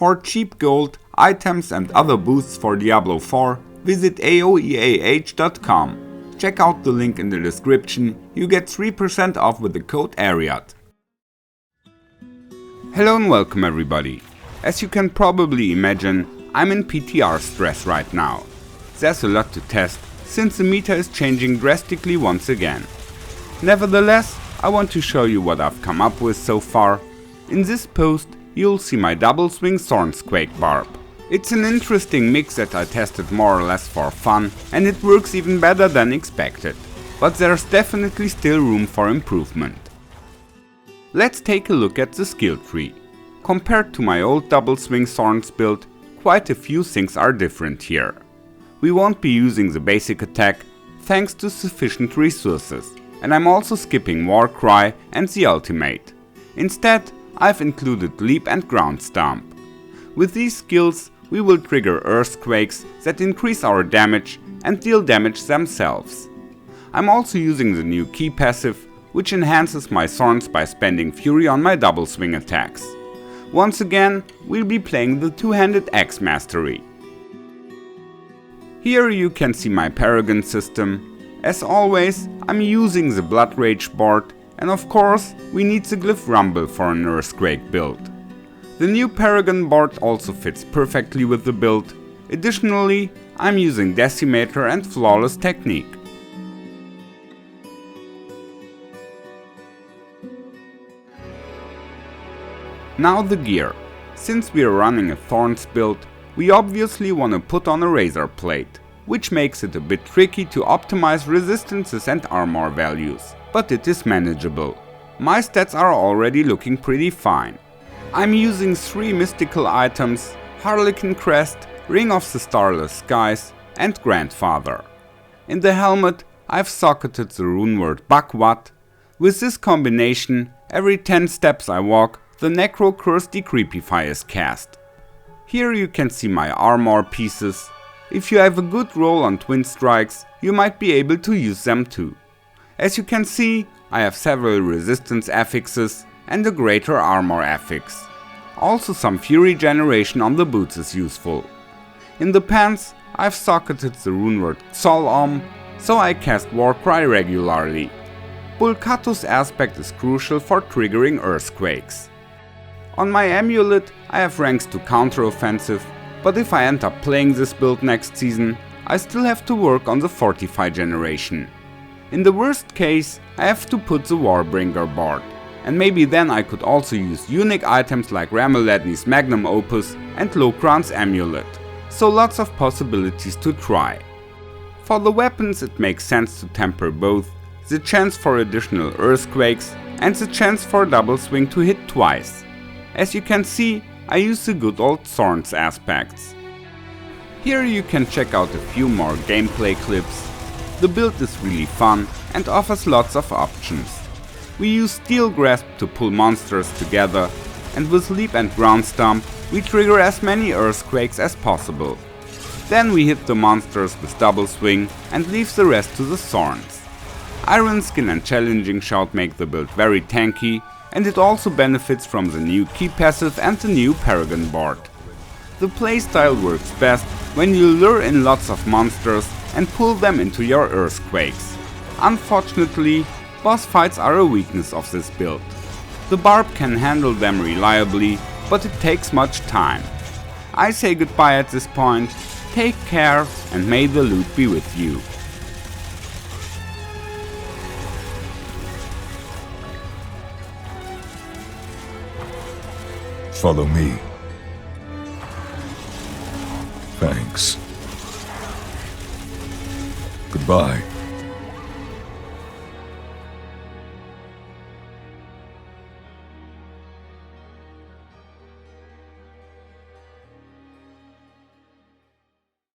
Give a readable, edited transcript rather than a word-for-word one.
For cheap gold, items and other boosts for Diablo 4, visit aoeah.com. Check out the link in the description, you get 3% off with the code ARIAT. Hello and welcome everybody. As you can probably imagine, I'm in PTR stress right now. There's a lot to test, since the meta is changing drastically once again. Nevertheless, I want to show you what I've come up with so far. In this post, you'll see my double swing Thornsquake Barb. It's an interesting mix that I tested more or less for fun, and it works even better than expected. But there's definitely still room for improvement. Let's take a look at the skill tree. Compared to my old double swing Thorns build, quite a few things are different here. We won't be using the basic attack, thanks to sufficient resources, and I'm also skipping Warcry and the ultimate. Instead, I've included Leap and Ground Stomp. With these skills, we will trigger earthquakes that increase our damage and deal damage themselves. I'm also using the new key passive, which enhances my thorns by spending fury on my double swing attacks. Once again, we'll be playing the two-handed axe mastery. Here you can see my Paragon system. As always, I'm using the Blood Rage board, and of course, we need the Glyph Rumble for an earthquake build. The new Paragon board also fits perfectly with the build. Additionally, I'm using Decimator and Flawless Technique. Now the gear. Since we are running a Thorns build, we obviously want to put on a Razor Plate, which makes it a bit tricky to optimize resistances and armor values, but it is manageable. My stats are already looking pretty fine. I'm using 3 mystical items: Harlequin Crest, Ring of the Starless Skies and Grandfather. In the helmet, I've socketed the rune word Bakwat. With this combination, every 10 steps I walk, the Necro Curse Decreepify is cast. Here you can see my armor pieces. If you have a good roll on Twin Strikes, you might be able to use them too. As you can see, I have several resistance affixes and a greater armor affix. Also some fury generation on the boots is useful. In the pants, I've socketed the rune word Xol, so I cast Warcry regularly. Bulkatus aspect is crucial for triggering earthquakes. On my amulet, I have ranks to counter-offensive, but if I end up playing this build next season, I still have to work on the Fortify generation. In the worst case, I have to put the Warbringer board, and maybe then I could also use unique items like Rameladni's Magnum Opus and Lokran's Amulet, so lots of possibilities to try. For the weapons it makes sense to temper both the chance for additional earthquakes and the chance for double swing to hit twice. As you can see, I use the good old Thorns aspects. Here you can check out a few more gameplay clips. The build is really fun and offers lots of options. We use Steel Grasp to pull monsters together, and with Leap and Ground Stomp we trigger as many earthquakes as possible. Then we hit the monsters with double swing and leave the rest to the Thorns. Iron Skin and Challenging Shout make the build very tanky, and it also benefits from the new key passive and the new Paragon board. The playstyle works best when you lure in lots of monsters and pull them into your earthquakes. Unfortunately, boss fights are a weakness of this build. The Barb can handle them reliably, but it takes much time. I say goodbye at this point, take care and may the loot be with you. Follow me. Thanks. Goodbye.